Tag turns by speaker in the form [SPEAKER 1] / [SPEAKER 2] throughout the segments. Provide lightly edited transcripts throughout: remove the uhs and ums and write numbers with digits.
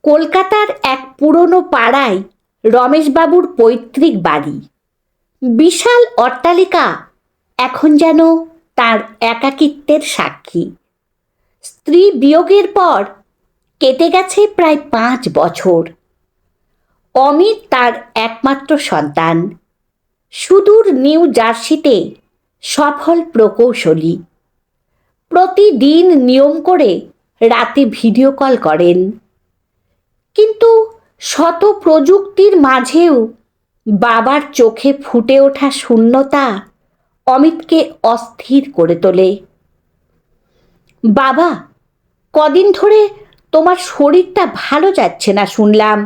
[SPEAKER 1] কলকাতার এক পুরনো পাড়ায় রমেশবাবুর পৈতৃক বাড়ি। বিশাল অট্টালিকা এখন যেন তার একাকিত্বের সাক্ষী। স্ত্রী বিয়োগের পর কেটে গেছে প্রায় 5 বছর। অমিত তার একমাত্র সন্তান, সুদূর নিউ জার্সিতে সফল প্রকৌশলী। প্রতিদিন নিয়ম করে রাতে ভিডিও কল করেন, কিন্তু শত প্রযুক্তির মাঝেও বাবার চোখে ফুটে ওঠা শূন্যতা অমিতকে অস্থির করে তোলে। বাবা, কদিন ধরে তোমার শরীরটা ভালো যাচ্ছে না শুনলাম।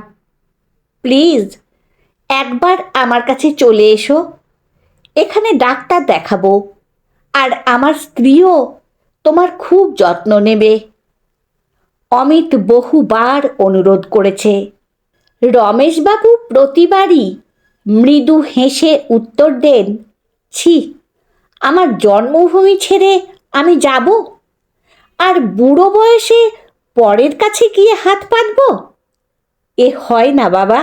[SPEAKER 1] প্লিজ একবার আমার কাছে চলে এসো, এখানে ডাক্তার দেখাবো, আর আমার স্ত্রীও তোমার খুব যত্ন নেবে। অমিত বহুবার অনুরোধ করেছে। রমেশবাবু প্রতিবারই মৃদু হেসে উত্তর দেন, ছি, আমার জন্মভূমি ছেড়ে আমি যাব, আর বুড়ো বয়সে পরের কাছে গিয়ে হাত পাতব? এ হয় না বাবা,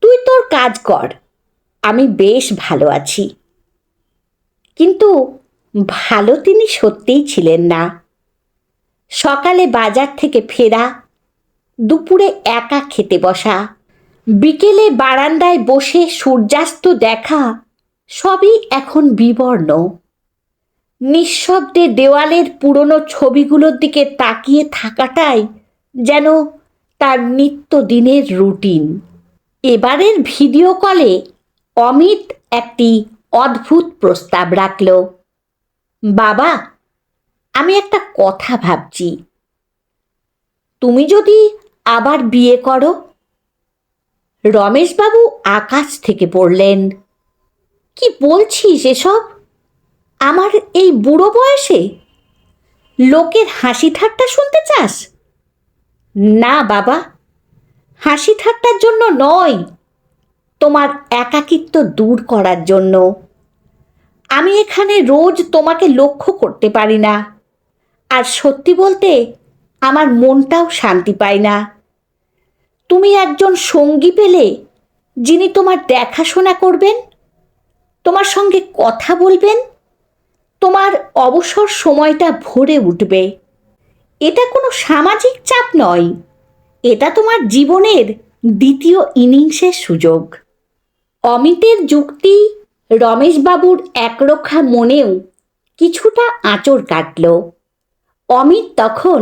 [SPEAKER 1] তুই তোর কাজ কর, আমি বেশ ভালো আছি। কিন্তু ভালো তিনি সত্যিই ছিলেন না। সকালে বাজার থেকে ফেরা, দুপুরে একা খেতে বসা, বিকেলে বারান্দায় বসে সূর্যাস্ত দেখা, সবই এখন বিবর্ণ। নিঃশব্দে দেওয়ালের পুরনো ছবিগুলোর দিকে তাকিয়ে থাকাটাই যেন তার নিত্যদিনের রুটিন। এবারের ভিডিও কলে অমিত একটি অদ্ভুত প্রস্তাব রাখল। বাবা, আমি একটা কথা ভাবছি, তুমি যদি আবার বিয়ে করো। রমেশবাবু আকাশ থেকে পড়লেন, কি বলছিস এসব? আমার এই বুড়ো বয়সে? লোকের হাসি ঠাট্টা শুনতে চাস? না বাবা, হাসি ঠাট্টার জন্য নয়, তোমার একাকিত্ব দূর করার জন্য। আমি এখানে রোজ তোমাকে লক্ষ্য করতে পারি না, আর সত্যি বলতে আমার মনটাও শান্তি পায় না। তুমি একজন সঙ্গী পেলে, যিনি তোমার দেখাশোনা করবেন, তোমার সঙ্গে কথা বলবেন, তোমার অবসর সময়টা ভরে উঠবে। এটা কোনো সামাজিক চাপ নয়, এটা তোমার জীবনের দ্বিতীয় ইনিংসের সুযোগ। অমিতের যুক্তি রমেশবাবুর একরক্ষা মনেও কিছুটা আঁচড় কাটল। অমিত তখন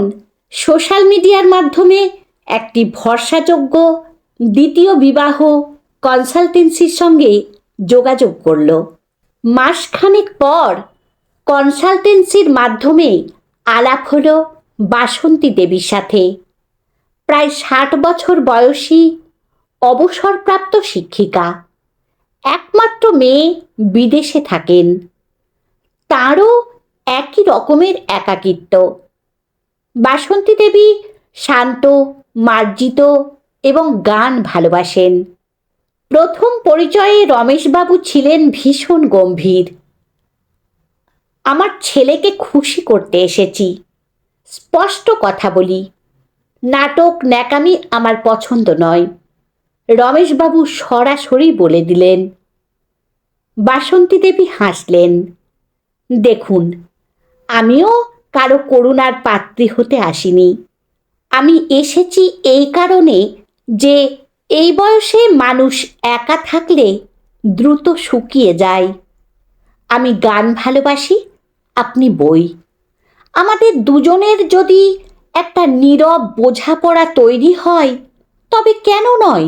[SPEAKER 1] সোশ্যাল মিডিয়ার মাধ্যমে একটি ভরসাযোগ্য দ্বিতীয় বিবাহ কনসালটেন্সির সঙ্গে যোগাযোগ করল। মাসখানেক পর কনসালটেন্সির মাধ্যমে আলাপ হল বাসন্তী দেবীর সাথে। প্রায় 60 বছর বয়সী, অবসরপ্রাপ্ত শিক্ষিকা, একমাত্র মেয়ে, বিদেশে থাকেন। তাঁরও একই রকমের একাকিত্ব। বাসন্তী দেবী শান্ত, মার্জিত এবং গান ভালোবাসেন। প্রথম পরিচয়ে রমেশবাবু ছিলেন ভীষণ গম্ভীর। আমার ছেলেকে খুশি করতে এসেছি, স্পষ্ট কথা বলি, নাটক ন্যাকামি আমার পছন্দ নয়, রমেশবাবু সরাসরি বলে দিলেন। বাসন্তী দেবী হাসলেন, দেখুন, আমিও কারো করুণার পাত্রী হতে আসিনি। আমি এসেছি এই কারণে যে এই বয়সে মানুষ একা থাকলে দ্রুত শুকিয়ে যায়। আমি গান ভালোবাসি, আপনি বই। আমাদের দুজনের যদি একটা নীরব বোঝাপড়া তৈরি হয়, তবে কেন নয়?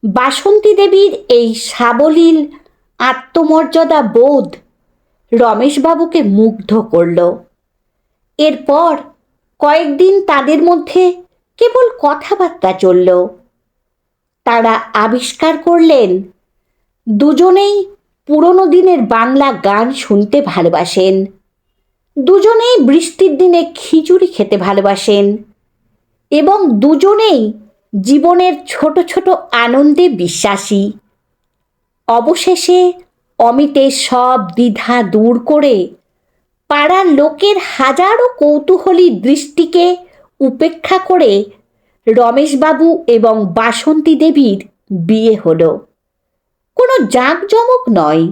[SPEAKER 1] বাসন্তী দেবীর এই সাবলীল আত্মমর্যাদা বোধ রমেশবাবুকে মুগ্ধ করল। এরপর কয়েকদিন তাদের মধ্যে কেবল কথাবার্তা চলল। তারা আবিষ্কার করলেন দুজনেই পুরনো দিনের বাংলা গান শুনতে ভালোবাসেন, দুজনেই বৃষ্টির দিনে খিচুড়ি খেতে ভালোবাসেন, এবং দুজনেই জীবনের ছোট ছোট আনন্দে বিশ্বাসী। অবশেষে অমিতের সব দ্বিধা দূর করে পাড়ার লোকের হাজারো কৌতূহলী দৃষ্টিকে উপেক্ষা করে রমেশবাবু এবং বাসন্তী দেবীর বিয়ে হলো। কোনো জাঁকজমক নয়,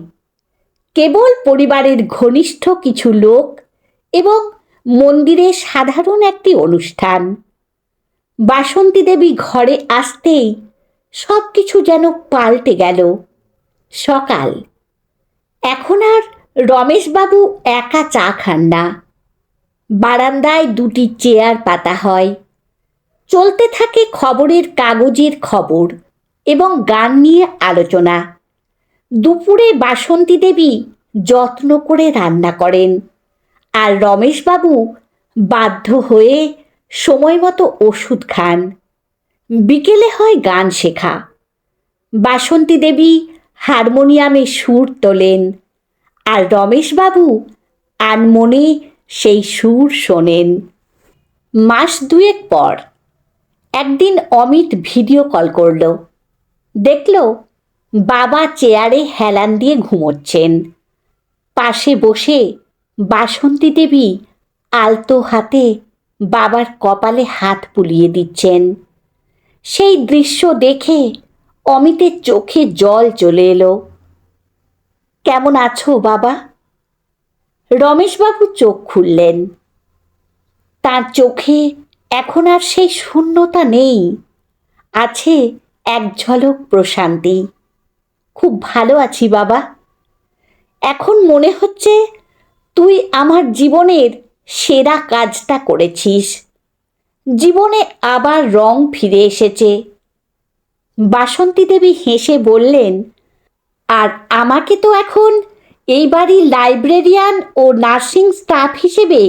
[SPEAKER 1] কেবল পরিবারের ঘনিষ্ঠ কিছু লোক এবং মন্দিরে সাধারণ একটি অনুষ্ঠান। বাসন্তী দেবী ঘরে আসতেই সব কিছু যেন পাল্টে গেল। সকাল। এখন আর রমেশবাবু একা চা খান না। বারান্দায় দুটি চেয়ার পাতা হয়, চলতে থাকে খবরের কাগজের খবর এবং গান নিয়ে আলোচনা। দুপুরে বাসন্তী দেবী যত্ন করে রান্না করেন, আর রমেশবাবু বাধ্য হয়ে সময় মতো ওষুধ খান। বিকেলে হয় গান শেখা। বাসন্তী দেবী হারমোনিয়ামে সুর তোলেন, আর রমেশবাবু আনমনে সেই সুর শোনেন। মাস দুয়েক পর একদিন অমিত ভিডিও কল করল। দেখল বাবা চেয়ারে হেলান দিয়ে ঘুমোচ্ছেন। পাশে বসে বাসন্তী দেবী আলতো হাতে বাবার কপালে হাত বুলিয়ে দিচ্ছেন। সেই দৃশ্য দেখে অমিতের চোখে জল চলে এলো। কেমন আছো বাবা? রমেশবাবু চোখ খুললেন। তার চোখে এখন আর সেই শূন্যতা নেই, আছে এক ঝলক প্রশান্তি। খুব ভালো আছি বাবা। এখন মনে হচ্ছে তুই আমার জীবনের সেরা কাজটা করেছিস। জীবনে আবার রং ফিরে এসেছে। বাসন্তী দেবী হেসে বললেন, আর আমাকে তো এখন এই বাড়ির লাইব্রেরিয়ান ও নার্সিং স্টাফ হিসেবে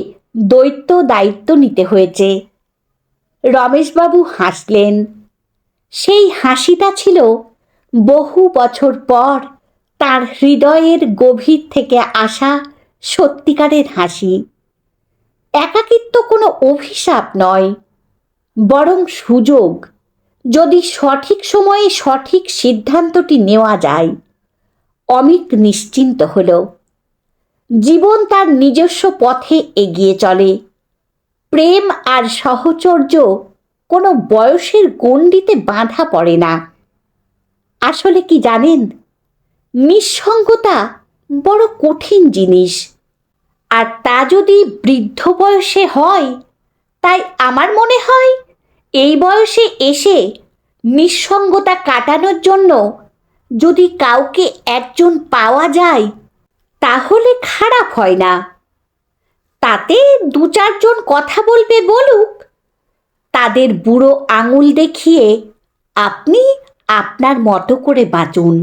[SPEAKER 1] দায়িত্ব নিতে হয়েছে। রমেশবাবু হাসলেন। সেই হাসিটা ছিল বহু বছর পর তার হৃদয়ের গভীর থেকে আসা সত্যিকারের হাসি। একাকিত্ব কোনো অভিশাপ নয়, বরং সুযোগ, যদি সঠিক সময়ে সঠিক সিদ্ধান্তটি নেওয়া যায়। অমিত নিশ্চিন্ত হল। জীবন তার নিজস্ব পথে এগিয়ে চলে। প্রেম আর সাহচর্য কোনো বয়সের গণ্ডিতে বাঁধা পড়ে না। আসলে কি জানেন, নিঃসঙ্গতা বড় কঠিন জিনিস, আর তা যদি বৃদ্ধ বয়সে হয়, তাই আমার মনে হয় এই বয়সে এসে নিঃসঙ্গতা কাটানোর জন্য যদি কাউকে একজন পাওয়া যায়, তাহলে খারাপ হয় না। তাতে দু চারজন কথা বলবে বলুক, তাদের বুড়ো আঙুল দেখিয়ে আপনি আপনার মতো করে বাঁচুন।